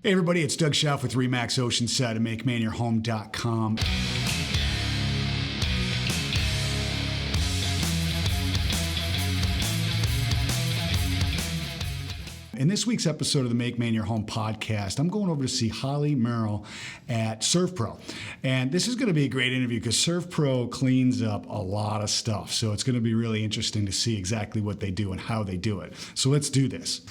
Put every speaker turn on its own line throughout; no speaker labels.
Hey everybody, it's Doug Schauf with RE/MAX Oceanside and MakeMaineYourHome.com. In this week's episode of the Make Maine Your Home podcast, I'm going over to see Holly Merrill at SERVPRO. And this is going to be a great interview because SERVPRO cleans up a lot of stuff. So it's going to be really interesting to see exactly what they do and how they do it. So let's do this.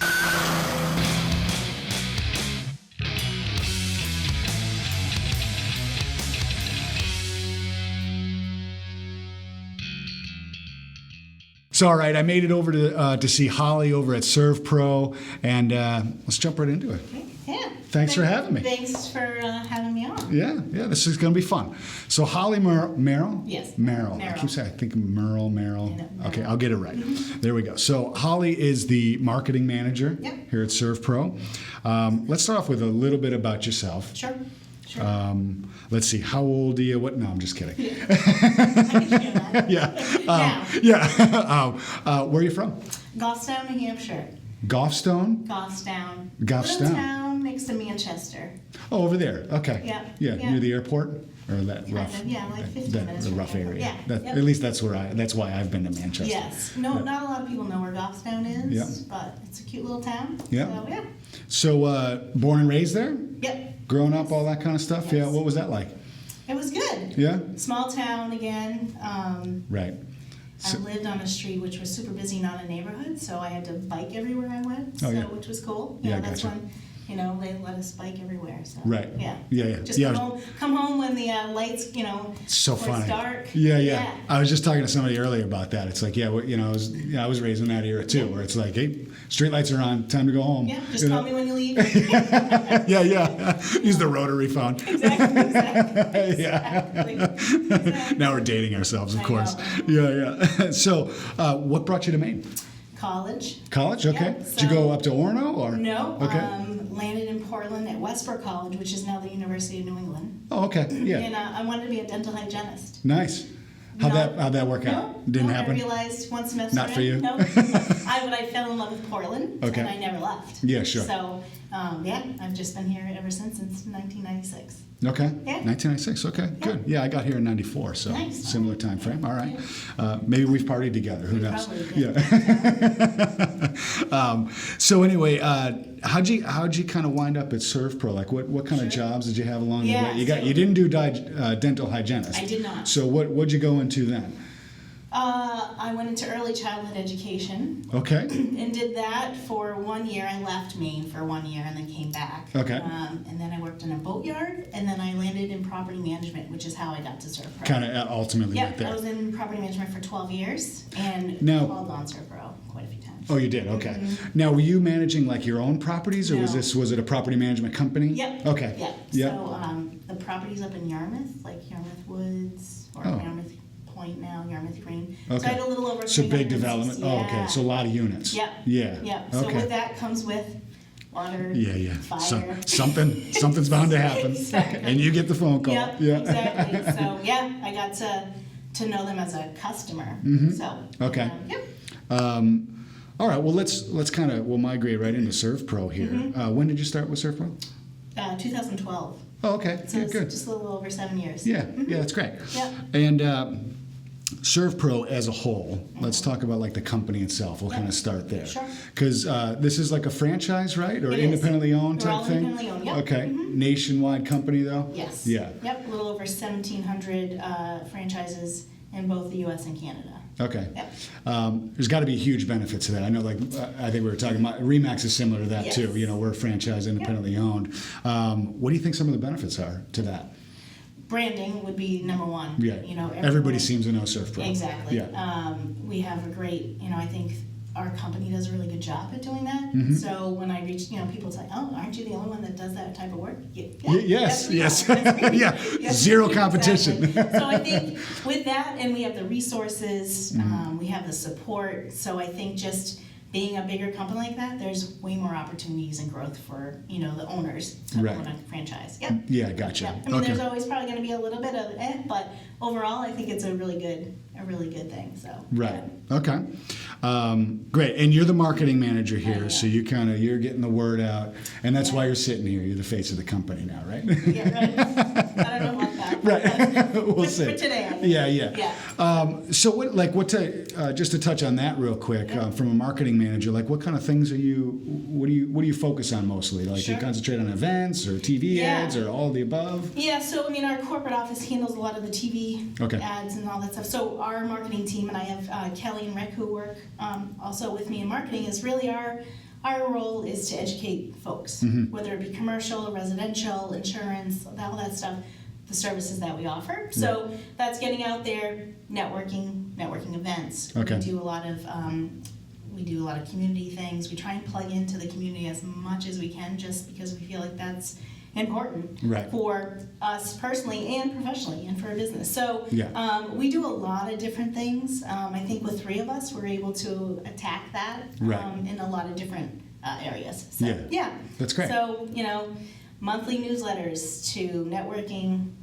So, all right, I made it over to see Holly over at SERVPRO, and let's jump right into it.
Okay. Yeah.
Thanks for having me.
Thanks for having me on.
Yeah, this is going to be fun. So, Holly Merrill?
Yes.
Merrill. I keep saying, I think Merrill.
Merrill.
Okay, I'll get it right. There we go. So, Holly is the marketing manager here at SERVPRO. Let's start off with a little bit about yourself.
Sure.
Let's see. How old are you? What? No, I'm just kidding.
Yeah. I can share that.
Where are you from?
Goffstown, New Hampshire.
Goffstown?
Goffstown.
Goffstown.
Little town next to Manchester.
Oh, over there. Okay.
Yeah.
Near the airport, or that
Kind
rough.
of, yeah, like 15 minutes.
The
from
rough
there.
area.
Yeah.
At least that's why I've been to Manchester.
Yes. No, not a lot of people know where Goffstown is.
Yeah.
But it's a cute little town.
Yeah.
So, yeah.
So, born and raised there?
Yep.
Growing up, all that kind of stuff.
Yes.
Yeah. What was that like?
It was good.
Yeah.
Small town again.
Right.
I lived on a street which was super busy, not a neighborhood, so I had to bike everywhere I went, which was cool. That's
gotcha.
when, they let us bike everywhere. So,
Right.
Yeah.
Yeah.
Just come home when the lights,
So
when
funny.
it's dark.
Yeah. I was just talking to somebody earlier about that. It's like, I was raised in that era too, where it's like, hey, street lights are on, time to go home.
Yeah, just call me when you leave.
Yeah. Use the rotary phone.
Exactly.
Yeah. Now we're dating ourselves, of
I
course.
know.
Yeah. So, what brought you to Maine?
College.
College? Okay.
Yeah,
Did you go up to Orono or?
No.
Okay.
Landed in Portland at SERVPRO College, which is now the University of New England.
Oh, okay. Yeah.
And I wanted to be a dental hygienist.
Nice. How'd that work out? Didn't happen?
I realized one semester
Not for you?
No. But I fell in love with Portland,
Okay.
and I never left.
Yeah, sure.
So, I've just been here ever since 1996.
Okay.
Yeah.
1996. Okay. Good. Yeah, I got here in '94, so
Nice.
similar time frame. All right. Maybe we've partied together. Who knows?
Probably did.
Yeah. So anyway, how'd you kind of wind up at SERVPRO? Like, what kind of jobs did you have along the way? You didn't do dental hygienist.
I did not.
So what'd you go into then?
I went into early childhood education.
Okay.
And did that for 1 year. I left Maine for 1 year and then came back.
Okay.
And then I worked in a boatyard, and then I landed in property management, which is how I got to SERVPRO.
Kind of ultimately right there.
I was in property management for 12 years and called on SERVPRO quite a few times.
Oh, you did? Okay. Now, were you managing like your own properties, or
No.
was it a property management company?
Yep.
Okay.
Yep.
Yep.
So the properties up in Yarmouth, like Yarmouth Woods or Yarmouth Point now, Yarmouth Green.
Okay.
So I had a little over
So big
360.
development.
Yeah.
Oh, okay. So a lot of units.
Yep.
Yeah.
Yep. So with that comes with water, fire.
Something's bound to happen.
Exactly.
And you get the phone call.
Yep,
Yeah.
exactly. So I got to know them as a customer. So
Okay.
Yep.
All right. Well, we'll migrate right into SERVPRO here. When did you start with SERVPRO?
2012.
Oh, okay.
So
Yeah,
it's
good.
just a little over 7 years.
Yeah. Yeah, that's great.
Yep.
And SERVPRO as a whole, let's talk about like the company itself. We'll kind of start there.
Sure.
Because this is like a franchise, right? Or
It is.
independently owned
We're
type
all
thing?
independently owned, yep.
Okay. Nationwide company though?
Yes.
Yeah.
Yep, a little over 1,700 franchises in both the U.S. and Canada.
Okay.
Yep.
There's got to be huge benefits to that. I know, I think we were talking about RE/MAX is similar to that
Yes.
too. We're a franchise, independently owned. What do you think some of the benefits are to that?
Branding would be number one.
Yeah. Everybody seems to know SERVPRO.
Exactly.
Yeah.
We have a great, I think our company does a really good job at doing that.
Mm-hmm.
So when I reach, people say, "Oh, aren't you the only one that does that type of work?"
Yes.
we are. Yes, we are.
Yeah.
Yes,
Zero competition.
Exactly. So I think with that, and we have the resources,
Mm-hmm.
we have the support. So I think just being a bigger company like that, there's way more opportunities and growth for, the owners to
Right.
own a franchise. Yep.
Yeah, gotcha.
Yep. I mean, there's always probably going to be a little bit of but overall, I think it's a really good thing. So.
Right.
Yeah.
Okay. Great. And you're the marketing manager here,
Yeah.
so you're getting the word out, and that's why you're sitting here. You're the face of the company now, right?
Yeah, right. I don't know about that.
Right. We'll see.
For today. I mean.
Yeah. So just to touch on that real quick, from a marketing manager, like what kind of things what do you focus on mostly? Like
Sure.
you concentrate on events or TV ads or all of the above?
Yeah, so I mean, our corporate office handles a lot of the TV
Okay.
ads and all that stuff. So our marketing team, and I have Kelly and Rick who work also with me in marketing, is really our role is to educate folks, whether it be commercial, residential, insurance, all that stuff, the services that we offer. So that's getting out there, networking events.
Okay.
We do a lot of community things. We try and plug into the community as much as we can, just because we feel like that's important for us personally and professionally and for our business. So we do a lot of different things. I think with three of us, we're able to attack that in a lot of different areas. So,
That's great.
So, monthly newsletters to networking,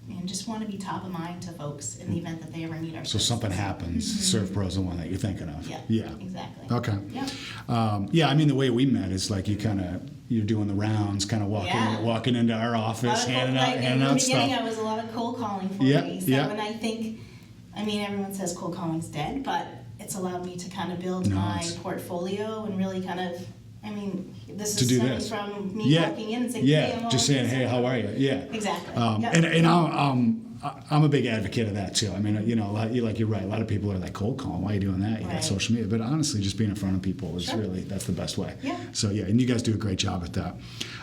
and just want to be top of mind to folks in the event that they ever need our
So
services.
something happens, SERVPRO is the one that you're thinking of.
Yeah. Exactly.
Okay.
Yeah.
I mean, the way we met is like you're doing the rounds, kind of walking into our office, handing out
in the
stuff.
beginning, I was a lot of cold calling for me. So, and I think, everyone says cold calling's dead, but it's allowed me to kind of build my portfolio and really kind of, this is stemming from me walking in and saying, hey, I'm
just saying, hey, how are you? Yeah.
Exactly.
And I'm a big advocate of that too. I mean, you're right. A lot of people are like, cold call, why are you doing that? You got social media. But honestly, just being in front of people is that's the best way.
Yeah.
So and you guys do a great job at that.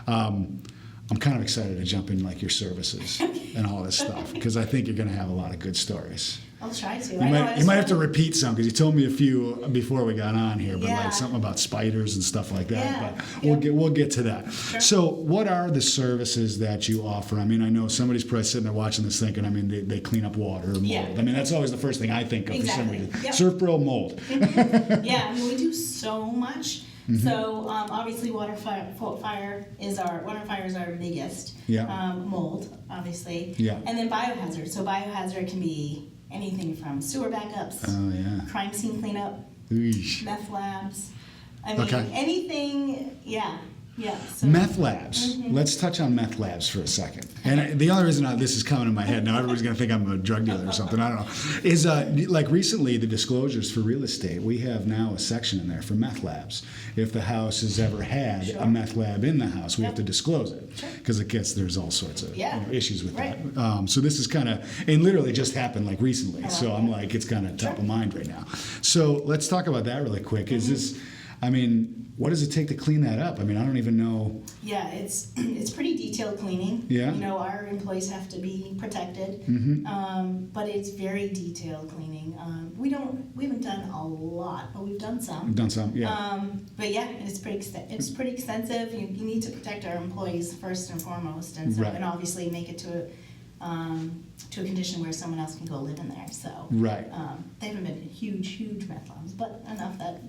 I'm kind of excited to jump in like your services and all this stuff, because I think you're going to have a lot of good stories.
I'll try to.
You might have to repeat some, because you told me a few before we got on here, but
Yeah.
like something about spiders and stuff like that.
Yeah.
But we'll get to that.
Sure.
So, what are the services that you offer? I mean, I know somebody's probably sitting there watching this thinking, they clean up water or mold.
Yeah.
I mean, that's always the first thing I think of for some
Exactly.
reason.
Yep.
SERVPRO mold.
Yeah, we do so much. So obviously water fire is our biggest.
Yeah.
Mold, obviously.
Yeah.
And then biohazard. So biohazard can be anything from sewer backups,
Oh yeah.
crime scene cleanup,
Eesh.
meth labs. I mean,
Okay.
anything. Yeah. So,
Meth labs. Let's touch on meth labs for a second. And the only reason this is coming in my head, now everybody's going to think I'm a drug dealer or something, I don't know, is like recently the disclosures for real estate, we have now a section in there for meth labs. If the house has ever had a meth lab in the house, we have to disclose it, because there's all sorts of issues with that. So this is kind of, and literally just happened like recently. So I'm like, it's kind of top of mind right now. So let's talk about that really quick. Is this, what does it take to clean that up? I don't even know.
Yeah, it's pretty detailed cleaning.
Yeah.
Our employees have to be protected, but it's very detailed cleaning. We haven't done a lot, but we've done some.
We've done some, yeah.
But yeah, it's pretty extensive. You need to protect our employees first and foremost, and so and obviously make it to a condition where someone else can go live in there. So they haven't been huge meth labs, but enough that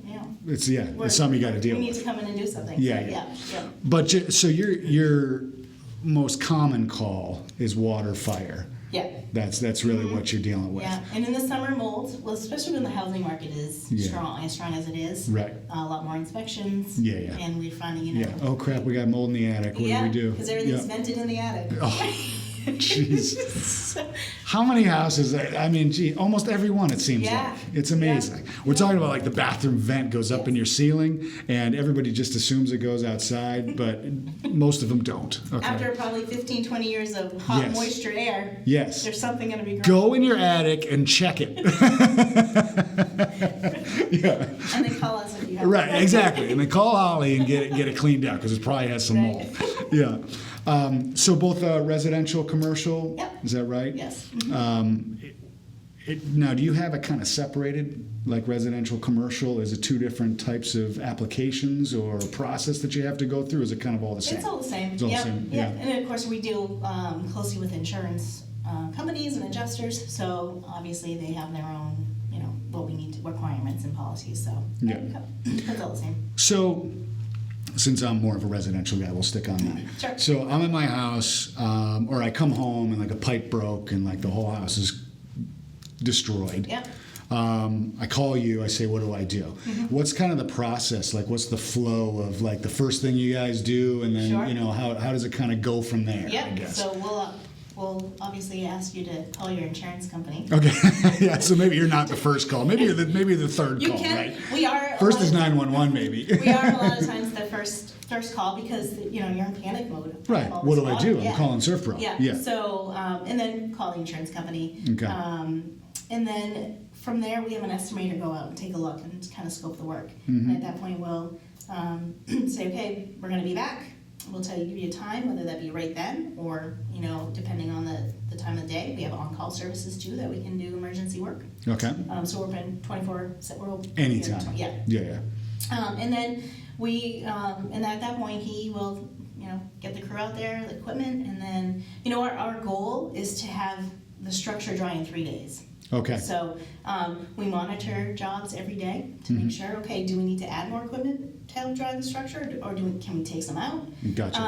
It's something you got to deal with.
We need to come in and do something.
Yeah.
So,
But so your most common call is water fire.
Yeah.
That's really what you're dealing with.
Yeah, and in the summer mold, well, especially when the housing market is strong as it is.
Right.
A lot more inspections.
Yeah.
And we're finding,
Yeah. Oh crap, we got mold in the attic. What do we do?
Because everything's vented in the attic.
Oh. Jeez. How many houses? Almost every one, it seems like. It's amazing. We're talking about like the bathroom vent goes up in your ceiling, and everybody just assumes it goes outside, but most of them don't. Okay.
After probably 15, 20 years of hot moisture air, there's something going to be growing.
Go in your attic and check it.
And then call us if you have
Right, exactly. And then call Holly and get it cleaned out, because it probably has some mold. Yeah. So both residential, commercial, is that right?
Yes.
Now, do you have it kind of separated, like residential, commercial? Is it two different types of applications or process that you have to go through? Or is it kind of all the same?
It's all the same.
It's all the same.
Yeah. And of course, we deal closely with insurance companies and adjusters. So obviously, they have their own, what we need, requirements and policies, so.
Yeah.
That's all the same.
So, since I'm more of a residential guy, we'll stick on that.
Sure.
So I'm in my house, or I come home and like a pipe broke and like the whole house is destroyed.
Yeah.
I call you, I say, what do I do? What's kind of the process? Like, what's the flow of like the first thing you guys do, and then,
Sure.
you know, how does it kind of go from there, I
Yeah,
guess?
so we'll obviously ask you to call your insurance company.
Okay, yeah, so maybe you're not the first call. Maybe you're the third
You
call,
can,
right?
we are.
First is 911, maybe.
We are a lot of times the first call because, you know, you're in panic mode.
Right, what do I do? I'm calling SERVPRO.
Yeah, so, and then call the insurance company.
Okay.
And then from there, we have an estimator go out and take a look and kind of scope the work. And at that point, we'll say, okay, we're gonna be back. We'll give you a time, whether that be right then or, you know, depending on the time of the day. We have on-call services too that we can do emergency work.
Okay.
So we're open 24, we're open.
Anytime.
Yeah.
Yeah.
And then and at that point, he will, you know, get the crew out there, the equipment, and then, you know, our goal is to have the structure dry in 3 days.
Okay.
So we monitor jobs every day to make sure, okay, do we need to add more equipment to help dry the structure, or can we take some out?
Gotcha.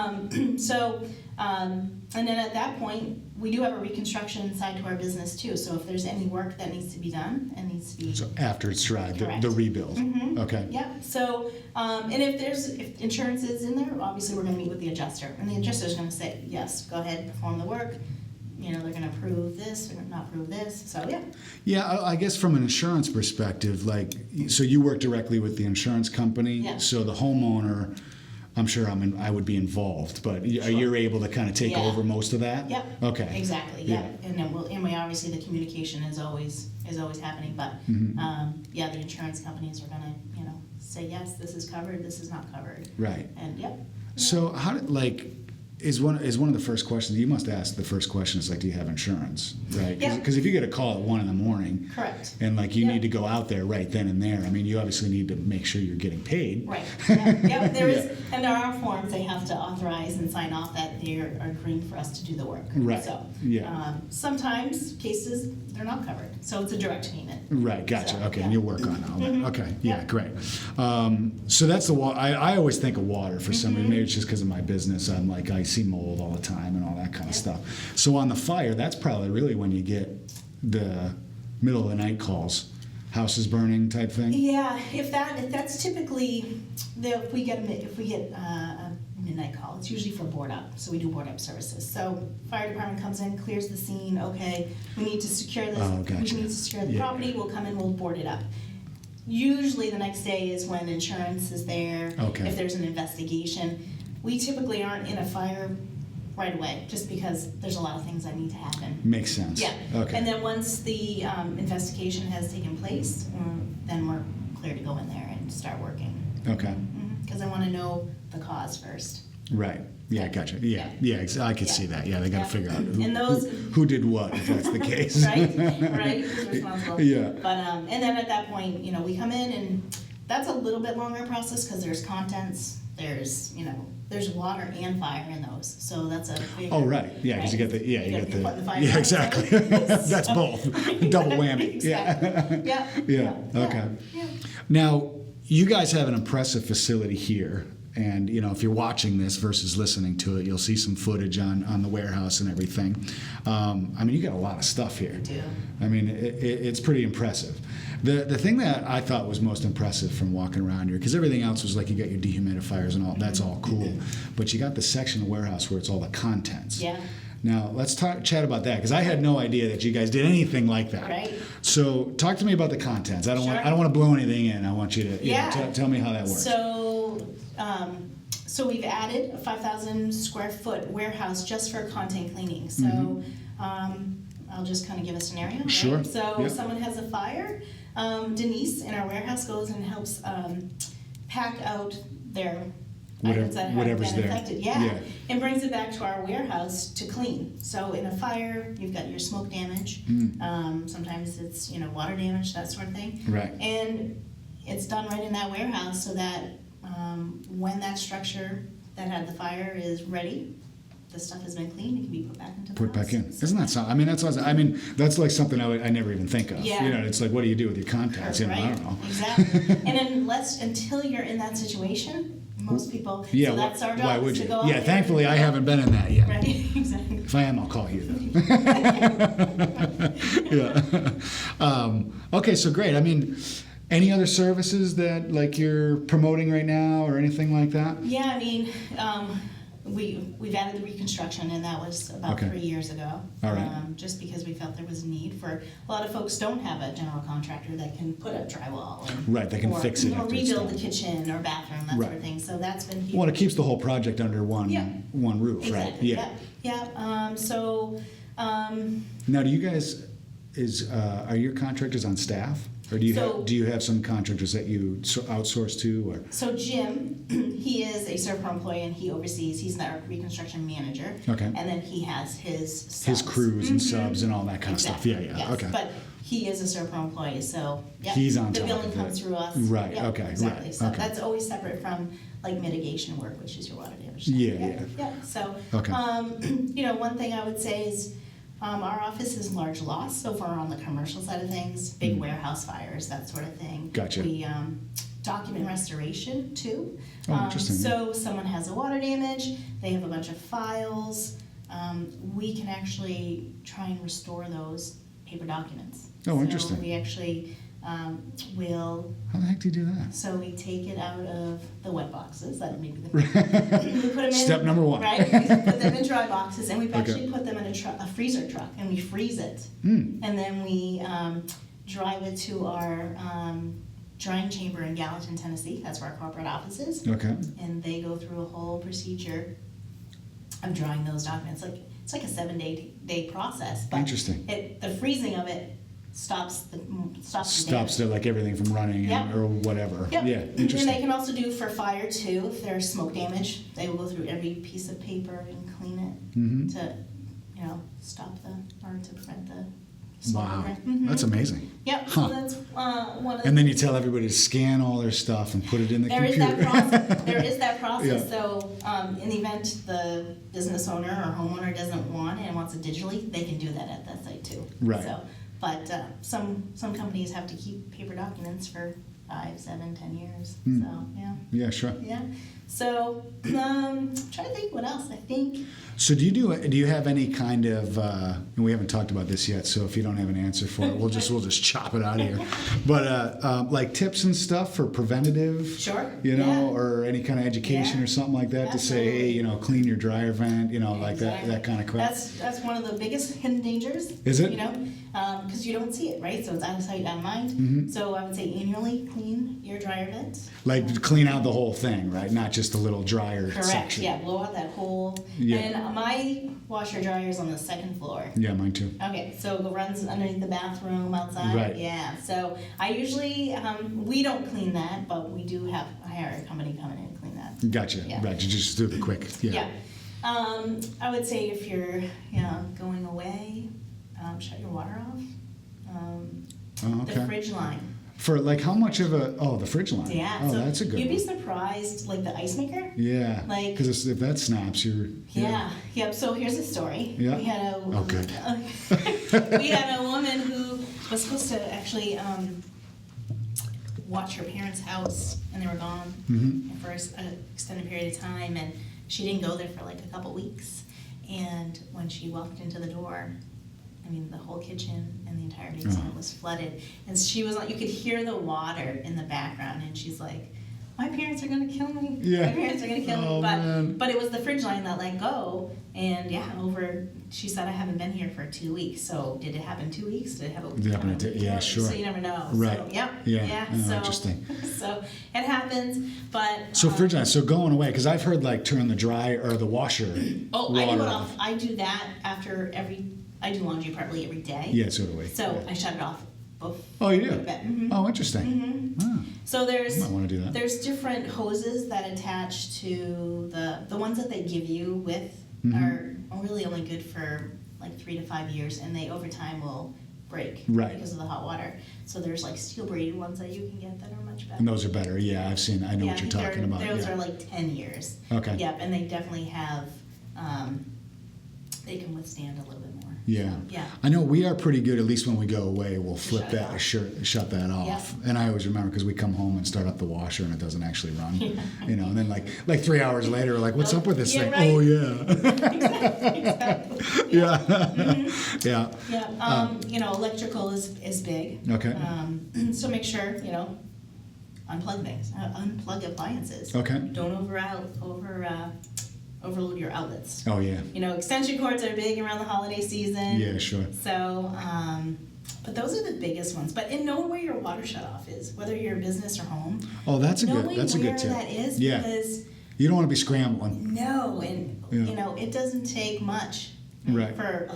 And then at that point, we do have a reconstruction side to our business too. So if there's any work that needs to be done, it needs to be.
So after it's dry,
Correct.
the rebuild. Okay.
Yeah, so, and if insurance is in there, obviously we're gonna meet with the adjuster, and the adjuster's gonna say, yes, go ahead, perform the work. You know, they're gonna approve this, they're gonna not approve this, so yeah.
Yeah, I guess from an insurance perspective, like, so you work directly with the insurance company?
Yeah.
So the homeowner, I'm sure I would be involved, but you're able to kind of take
Yeah.
over most of that?
Yep.
Okay.
Exactly, yeah. And then we obviously, the communication is always happening, but, yeah, the insurance companies are gonna, you know, say, yes, this is covered, this is not covered.
Right.
And, yep.
So how did, like, is one of the first questions, you must ask the first question is like, do you have insurance, right?
Yeah.
Because if you get a call at 1 a.m.
Correct.
and like you
Yeah.
need to go out there right then and there, I mean, you obviously need to make sure you're getting paid.
Right, yeah, there is, and there are forms they have to authorize and sign off that they are agreeing for us to do the work.
Right,
So,
yeah.
Sometimes cases, they're not covered, so it's a direct payment.
Right, gotcha.
So,
Okay,
yeah.
and you'll work on all that. Okay, yeah,
Yeah.
great. So that's the water. I always think of water for some reason. Maybe it's just because of my business. I'm like, I see mold all the time and all that kind of stuff. So on the fire, that's probably really when you get the middle of the night calls, houses burning type thing.
Yeah, if that's typically, if we get a midnight call, it's usually for board up, so we do board up services. So fire department comes in, clears the scene, okay, we need to secure this,
Oh, gotcha.
we need to secure the
Yeah.
property, we'll come in, we'll board it up. Usually the next day is when insurance is there,
Okay.
if there's an investigation. We typically aren't in a fire right away, just because there's a lot of things that need to happen.
Makes sense.
Yeah.
Okay.
And then once the investigation has taken place, then we're clear to go in there and start working.
Okay.
Because I want to know the cause first.
Right. Yeah, gotcha. Yeah, I could
Yeah.
see that. Yeah, they got to
Yeah.
figure out
And those-
who did what, if that's the case.
Right, who's responsible.
Yeah.
But, and then at that point, you know, we come in and that's a little bit longer process because there's contents, there's water and fire in those. So that's a big.
Oh, right. Yeah, because you get the,
You're putting the fire
yeah,
out.
exactly. That's both. Double whammy.
Exactly.
Yeah.
Yeah.
Okay.
Yeah.
Now, you guys have an impressive facility here. And, you know, if you're watching this versus listening to it, you'll see some footage on the warehouse and everything. I mean, you got a lot of stuff here.
We do.
I mean, it's pretty impressive. The thing that I thought was most impressive from walking around here, because everything else was like you got your dehumidifiers and all, that's all cool. But you got the section of warehouse where it's all the contents.
Yeah.
Now, let's chat about that, because I had no idea that you guys did anything like that.
Right.
So, talk to me about the contents. I don't
Sure.
want to blow anything in. I want you to
Yeah.
tell me how that works.
So we've added a 5,000 square foot warehouse just for content cleaning. So I'll just kind of give a scenario. Right?
Sure.
So
Yep.
someone has a fire. Denise in our warehouse goes and helps pack out their items that have
whatever's
been
there.
affected. Yeah.
Yeah.
And brings it back to our warehouse to clean. So in a fire, you've got your smoke damage. Sometimes it's water damage, that sort of thing.
Right.
And it's done right in that warehouse so that when that structure that had the fire is ready, the stuff has been cleaned, it can be put back into the
Put
house.
back in. Isn't that something? I mean, that's like something I never even think of.
Yeah.
You know, it's like, what do you do with your contacts? You know, I
Right,
don't know.
exactly. And until you're in that situation, most people,
Yeah,
so that's our
why
job,
would
is
you?
to go out
Yeah,
there.
thankfully I haven't been in that yet.
Right, exactly.
If I am, I'll call you though. Yeah. Okay, so great. I mean, any other services that like you're promoting right now or anything like that?
Yeah, I mean, we've added the reconstruction, and that was about
Okay.
3 years ago.
All right.
Just because we felt there was a need for, a lot of folks don't have a general contractor that can put up drywall. And,
Right, they can fix it
Or
after it's
rebuild
done.
the kitchen or bathroom, that sort
Right.
of thing. So that's been huge.
Well, it keeps the whole project under one
Yeah.
one roof, right?
Exactly,
Yeah.
yeah.
Now, do you guys are your contractors on staff, or do you have some contractors that you outsource to, or?
So Jim, he is a SERVPRO employee, and he oversees, he's our reconstruction manager.
Okay.
And then he has his subs.
His crews and subs and all that kind
Exactly,
of stuff. Yeah,
yes.
okay.
But he is a SERVPRO employee, so yeah,
He's on
the
top
billing
of
comes
it.
through us.
Right,
Yep,
okay,
exactly.
right,
So
okay.
that's always separate from like mitigation work, which is your water damage.
Yeah.
So,
Okay.
One thing I would say is our office is large loss, so far on the commercial side of things, big warehouse fires, that sort of thing.
Gotcha.
We document restoration too.
Oh, interesting,
So someone has a water damage, they have a bunch of files, we can actually try and restore those paper documents.
Oh, interesting.
So we actually will,
How the heck do you do that?
so we take it out of the wet boxes, that maybe we put them in.
Step number one.
Right, we put them in dry boxes, and we've
Okay.
actually put them in a freezer truck, and we freeze it.
Hmm.
And then we drive it to our drying chamber in Gallatin, Tennessee. That's where our corporate office is.
Okay.
And they go through a whole procedure of drying those documents. It's like a 7-day process. But
Interesting.
the freezing of it stops the
Stops like everything from running
Yep.
or whatever.
Yep.
Yeah,
And
interesting.
they can also do for fire too, if there's smoke damage, they will go through every piece of paper and clean it
Mhm.
to, stop or to prevent the smoke.
Wow,
Mhm.
that's amazing.
Yep,
Huh.
so that's one of the.
And then you tell everybody to scan all their stuff and put it in the
There is
computer.
that process, there is that process,
Yeah.
so, in the event the business owner or homeowner doesn't want it and wants it digitally, they can do that at that site too.
Right.
So, but, some companies have to keep paper documents for 5, 7, 10 years,
Hmm.
so, yeah.
Yeah, sure.
Yeah, so, trying to think what else, I think,
So do you have any kind of and we haven't talked about this yet, so if you don't have an answer for it, we'll just chop it out of here. But like tips and stuff for preventative,
Sure,
know,
yeah.
or any kind of education
Yeah.
or something like that to say, hey,
Absolutely.
clean your dryer vent, like
Exactly.
that kind of crap.
That's one of the biggest hidden dangers.
Is it?
Because you don't see it, right? So it's out of sight, out of mind.
Mhm.
So I would say annually clean your dryer vent.
Like clean out the whole thing, right? Not just the little dryer
Correct,
section.
yeah, blow out that whole,
Yeah.
and my washer dryer is on the second floor.
Yeah, mine too.
Okay, so it runs underneath the bathroom outside.
Right.
Yeah, so I usually, we don't clean that, but we do have, I hire a company coming in and clean that.
Gotcha.
Yeah.
Right. You just do the quick. Yeah.
Yeah. I would say if you're, going away, shut your water off.
Oh, okay.
The fridge line.
For like how much of the fridge line?
Yeah.
Oh,
so
that's a good
You'd be
one.
surprised, like the ice maker.
Yeah.
Like-
Because if that snaps, you're.
Yeah. Yep. So here's a story.
Yeah.
We had a.
Oh, good.
We had a woman who was supposed to actually watch her parents' house, and they were gone
Mhm.
for an extended period of time, and she didn't go there for like a couple weeks. And when she walked into the door, I mean, the whole kitchen and the entire basement
Oh.
was flooded. And she was like, you could hear the water in the background, and she's like, my parents are gonna kill me.
Yeah.
My parents are gonna kill
Oh,
me.
man.
But it was the fridge line that let go, and she said, I haven't been here for 2 weeks. So did it happen 2 weeks? Did it happen?
Did it happen yeah, sure.
So you never know.
Right.
So, yep.
Yeah. Oh,
so,
interesting.
So it happens, but.
So fridge line. So going away, because I've heard like turn the dryer or the washer.
Oh,
water
I do it off. I do that after I do laundry probably every day.
Yeah, so do we.
So
Yeah.
I shut it off. Before
Oh, you do?
Mhm.
Oh, interesting.
Mhm.
Ah.
So
I might wanna do that.
there's different hoses that attach to the ones that they give you with
Mhm.
are really only good for like 3 to 5 years, and they over time will break
Right.
because of the hot water. So there's like steel braided ones that you can get that are much better.
And those are better. Yeah, I've seen. I know
Yeah,
what you're
I think
talking about.
Those
Yeah.
are like 10 years.
Okay.
Yep, and they definitely have they can withstand a little bit more.
Yeah.
So, yeah.
I know we are pretty good, at least when we go away, we'll flip
Shut it
that,
off.
shut that off.
Yeah.
And I always remember because we come home and start up the washer and it doesn't actually run. You know, and then like 3 hours later, we're like, what's up with this thing?
Right.
Oh, yeah.
Exactly.
Yeah.
Mm-hmm.
Yeah.
Yeah. You know, electrical is big.
Okay.
So make sure, you know, unplug things, unplug appliances.
Okay.
Don't overload your outlets.
Oh, yeah.
You know, extension cords are big around the holiday season.
Yeah, sure.
So, but those are the biggest ones. But and know where your water shutoff is, whether you're a business or home.
Oh, that's a
Knowing
good
where
tip.
that is,
Yeah.
because
You don't want to be scrambling.
no, and
Yeah.
you know, it doesn't take much
Right.
for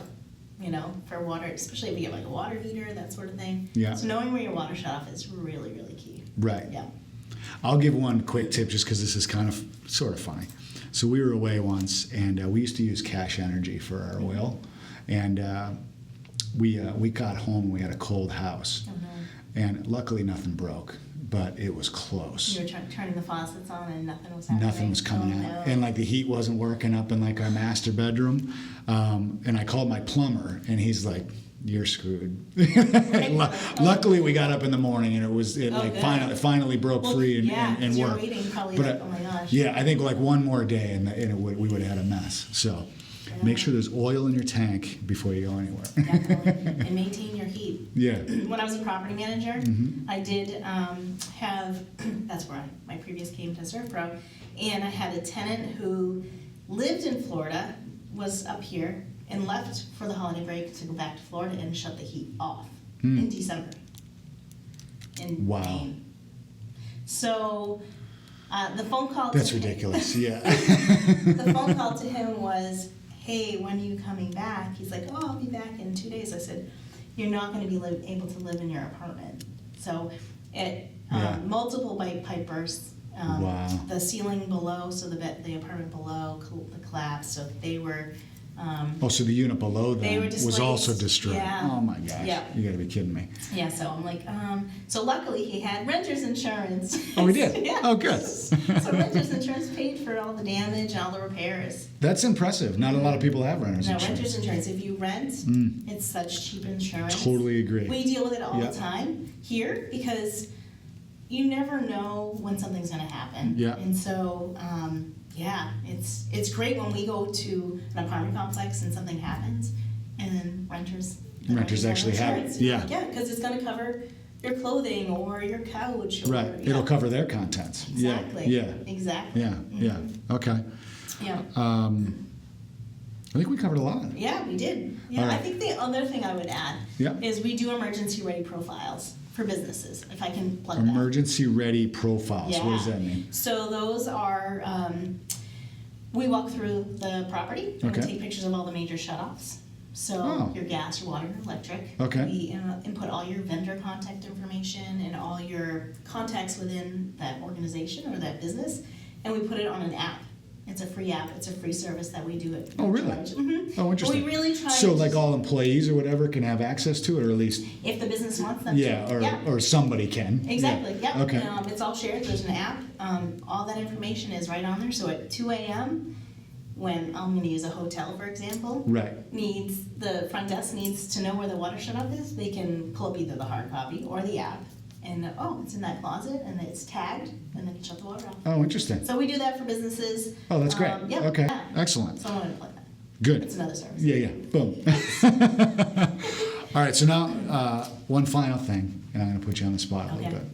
you know, for water, especially if you get like a water heater, that sort of thing.
Yeah.
So knowing where your water shutoff is really, really key.
Right.
Yeah.
I'll give one quick tip just because this is kind of sort of funny. So we were away once, and we used to use Cash Energy for our oil, and we got home and we had a cold house, and luckily nothing broke, but it was close.
You were turning the faucets on and nothing was happening.
Nothing was coming
Oh,
out,
no.
and like the heat wasn't working up in like our master bedroom, and I called my plumber, and he's like, "You're screwed." Luckily, we got up in the morning and it
Oh,
like
good.
finally broke
Well,
free and,
yeah,
and
'cause you're
worked.
waiting probably
But
like, oh my gosh.
yeah, I think like one more day and we would have had a mess. So make sure there's oil in your tank before you go anywhere.
Definitely. And maintain your heat.
Yeah.
When I was a property manager,
Mm-hmm.
I did have, that's where my previous came to SERVPRO, and I had a tenant who lived in Florida, was up here, and left for the holiday break to go back to Florida and shut the heat off in December in
Wow.
Maine. So the phone call
That's
to him-
ridiculous. Yeah.
the phone call to him was, "Hey, when are you coming back?" He's like, "Oh, I'll be back in 2 days." I said, "You're not going to be able to live in your apartment." So it
Yeah.
multiple pipe bursts.
Wow.
The ceiling below, so the apartment below collapsed. So they were.
Oh, so the unit below
They
them
were
was also
displaced.
destroyed.
Yeah.
Oh my gosh.
Yeah.
You got to be kidding me.
Yeah, so I'm like, so luckily he had renter's insurance.
Oh, he did?
Yeah.
Oh, good.
So renter's insurance paid for all the damage and all the repairs.
That's impressive. Not a lot of people have renters
No,
insurance.
renter's insurance. If you rent, it's such cheap insurance.
Totally agree.
We deal with it all
Yeah.
the time here because you never know when something's going to happen.
Yeah.
And so, yeah, it's great when we go to an apartment complex and something happens, and then
Renters actually have it.
insurance.
Yeah.
Yeah, because it's going to cover your clothing or your couch. Or,
Right.
yeah.
It'll cover their contents.
Exactly.
Yeah.
Exactly.
Yeah. Yeah. Okay.
Yeah.
I think we covered a lot.
Yeah, we did. Yeah,
All right.
I think the other thing I would add
Yeah.
is we do emergency ready profiles for businesses, if I can plug that.
Emergency ready profiles. What does that mean?
So those are, we walk through the property and we
Okay.
take pictures of all the major shutoffs. So
Oh.
your gas, your water, your electric.
Okay.
We input all your vendor contact information and all your contacts within that organization or that business, and we put it on an app. It's a free app. It's a free service that we do it.
Oh, really?
Mm-hmm.
Oh, interesting.
We really try.
So,
to
like
just-
all employees or whatever can have access to it, or at least,
if the business wants them
yeah,
to.
or somebody can.
Exactly,
Yeah.
yep.
Okay.
It's all shared, there's an app, all that information is right on there, so at 2 a.m., when, I'm gonna use a hotel, for example,
Right.
the front desk needs to know where the water shutoff is, they can pull up either the hard copy or the app, and, oh, it's in that closet, and it's tagged, and they can shut the water off.
Oh, interesting.
So we do that for businesses.
Oh, that's great.
Yeah,
Okay.
yeah.
Excellent.
So I wanted to plug that.
Good.
It's another service.
Yeah, yeah. Boom. All right. So now, one final thing, and I'm going to put you on the spot a little
Okay.
bit.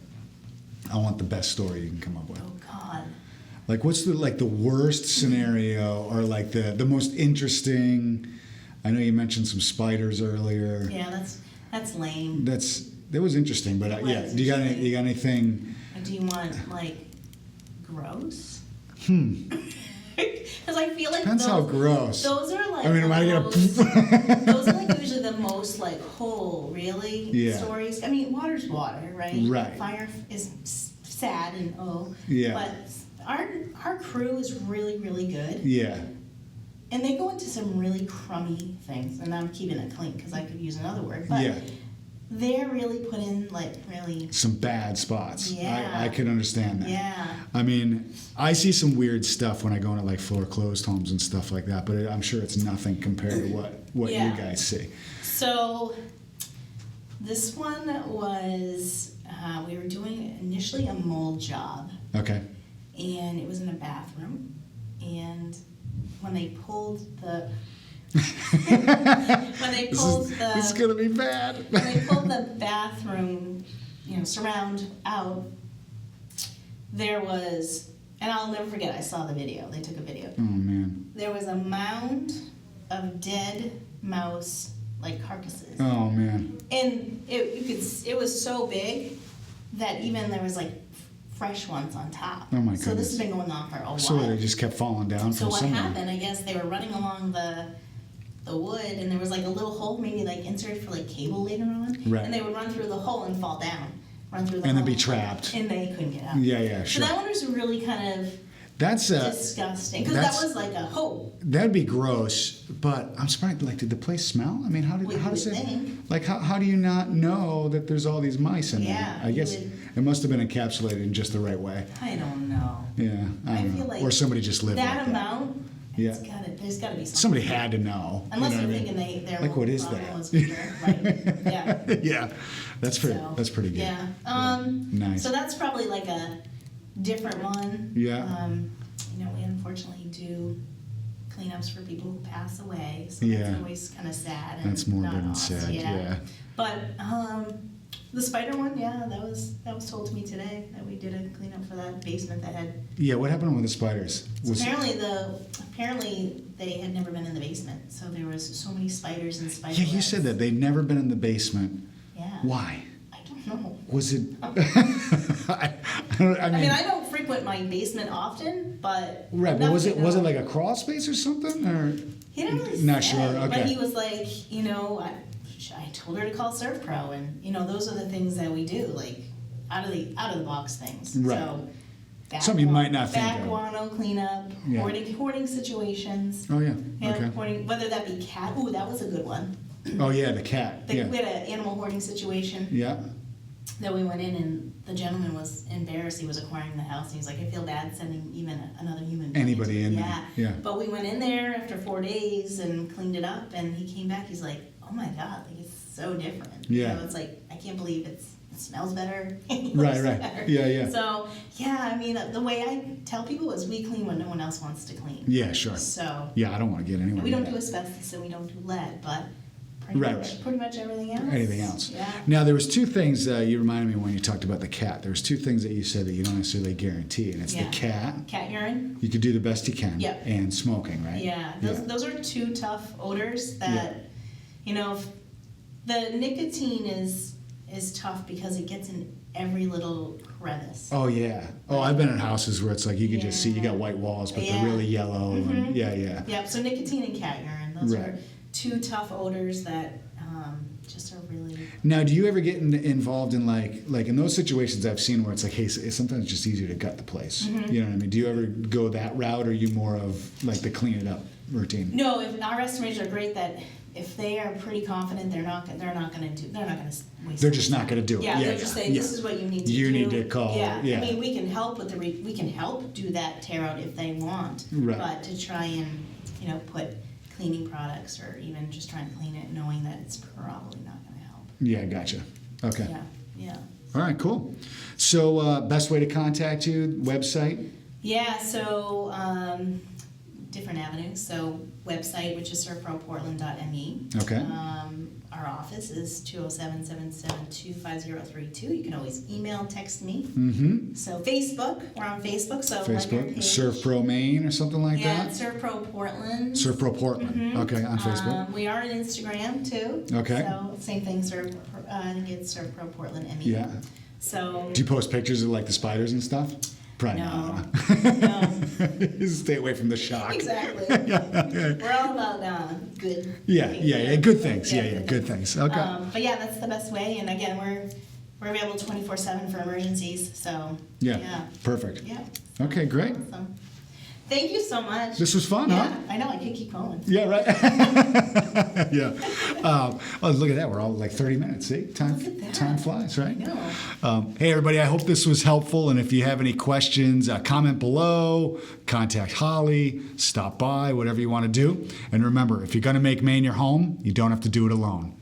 I want the best story you can come up with.
Oh, God.
Like, what's the worst scenario, or like the most interesting? I know you mentioned some spiders earlier.
Yeah, that's lame.
That was interesting, but
It
yeah.
was
Do you got
interesting.
anything?
Do you want, like, gross?
Hmm.
Because I feel like
Depends how gross.
Those are like.
I mean, am I gonna?
Those are like usually the most like really
Yeah.
stories. I mean, water's water, right?
Right.
Fire is sad and
Yeah.
But our crew is really really good,
Yeah.
and they go into some really crummy things. And I'm keeping it clean because I could use another word, but
Yeah.
they're really put in like really
some bad spots.
Yeah.
I can understand that.
Yeah.
I mean, I see some weird stuff when I go into like foreclosed homes and stuff like that, but I'm sure it's nothing compared to what
Yeah.
you guys see.
So this one was we were doing initially a mold job,
Okay.
and it was in a bathroom, and when they pulled the
It's gonna be bad.
when they pulled the bathroom, surround out, there was, and I'll never forget, I saw the video, they took a video.
Oh man.
There was a mound of dead mouse, like carcasses.
Oh man.
And it was so big that even there was like fresh ones on top.
Oh my
So this
goodness.
has been going on for a while.
So they just kept falling down
So
from
what
somewhere.
happened, I guess they were running along the wood, and there was like a little hole, maybe like inserted for like cable later on.
Right.
And they would run through the hole and fall down. Run through the
And
hole.
then be trapped.
And they couldn't get out.
Yeah,
So
sure.
that one was really kind of
That's
disgusting. Because that
that's-
was like a hope.
that'd be gross, but I'm surprised. Like, did the place smell? I mean, how
Well, you
does
would
it?
think.
Like, how do you not know that there's all these mice in
Yeah,
there? I
you
guess
would-
it must have been encapsulated in just the right way.
I don't know.
Yeah, I
I
don't
feel
know.
like
Or somebody just lived
that
like
amount,
Yeah.
there's got to be something.
Somebody had to know.
Unless
you know
you're
what I mean?
thinking their
Like, what is
problem
that?
was bigger, right? Yeah.
Yeah, that's pretty.
So,
That's pretty good.
Yeah.
Nice.
So that's probably like a different one.
Yeah.
We unfortunately do cleanups for people who pass away, so
Yeah.
that's always kind of sad. And
That's morbid
not
and
awesome.
sad. Yeah.
But the spider one, yeah, that was told to me today that we did a cleanup for that basement that had.
Yeah. What happened with the spiders? Was
Apparently they had never been in the basement, so there was so many spiders and spider
yeah, you
webs.
said that they'd never been in the basement.
Yeah.
Why?
I don't know.
Was it?
I mean, I don't frequent my basement often, but
Right, but
enough
was
to
it was it
know.
like a crawl space or something, or
He didn't really
not
say,
sure?
but
Okay,
he was like, I told her to call SERVPRO, and those are the things that we do, like out of the box things.
Right.
So,
Something you might not think
back
of.
guano cleanup,
Yeah.
hoarding situations.
oh yeah, okay.
Hoarding, whether that be cat. Ooh, that was a good one.
Oh yeah, the cat.
We
Yeah,
had an animal hoarding situation.
yeah.
That we went in, and the gentleman was embarrassed. He was acquiring the house, and he's like, I feel bad sending even another human being
Anybody
into it."
in there, yeah.
But we went in there after 4 days and cleaned it up, and he came back, he's like, oh my God, like it's so different.
Yeah.
It's like, I can't believe it smells better. It
Right,
looks
right.
better.
Yeah, yeah.
So, yeah, I mean, the way I tell people is we clean when no one else wants to clean.
Yeah, sure.
So,
Yeah, I don't want to get anywhere.
we don't
near
do
that.
asbestos and we don't do lead, but
Right,
pretty much everything else.
Anything else?
Yeah.
Now there was two things you reminded me when you talked about the cat. There was two things that you said that you don't necessarily guarantee, and it's
Yeah.
the cat.
Cat urine.
You could do the best you can.
Yep.
And smoking, right?
Yeah, those are two tough odors that, the nicotine is tough because it gets in every little crevice.
Oh yeah. Oh, I've been in houses where it's like you can just see you got white walls, but they're
Yeah.
really yellow. And, yeah.
Yep, so nicotine and cat urine, those
Right.
are two tough odors that just are really.
Now, do you ever get involved in like in those situations I've seen where it's like, hey, sometimes it's just easier to gut the place.
Mm-hmm.
You know what I mean? Do you ever go that route, or are you more of like the clean it up routine?
No, if our estimators are great that if they are pretty confident, they're not going to waste.
They're just not going to do it.
Yeah, they're just saying this is what you need to do.
You need to call.
Yeah,
Yeah.
I mean we can help with we can help do that tear out if they want.
Right.
But to try and put cleaning products or even just trying to clean it, knowing that it's probably not going to help.
Yeah, gotcha. Okay.
Yeah.
All right, cool. So, best way to contact you, website?
Yeah. So different avenues. So website, which is SERVPROportland.me.
Okay.
Our office is 207-772-5032. You can always email, text me.
Mm-hmm.
So Facebook, we're on Facebook. So like our
Facebook,
page.
SERVPRO Maine or something like
Yeah,
that?
SERVPRO Portland.
SERVPRO Portland.
Mhm.
Okay, on Facebook.
We are on Instagram too.
Okay.
So same thing, I think it's SERVPRO Portland ME.
Yeah.
So.
Do you post pictures of like the spiders and stuff? Probably
No.
not.
No.
Stay away from the shock.
Exactly. We're all about good.
Yeah,
things.
yeah, good things. Yeah, good things. Okay.
But yeah, that's the best way. And again, we're available 24/7 for emergencies. So
Yeah, perfect.
Yeah.
Okay, great.
Awesome. Thank you so much.
This was fun, huh?
I know, I could keep going.
Yeah, right. Yeah. Oh, look at that. We're all like 30 minutes. See, time flies, right?
I know.
Hey, everybody. I hope this was helpful. And if you have any questions, comment below. Contact Holly. Stop by. Whatever you want to do. And remember, if you're going to make Maine your home, you don't have to do it alone.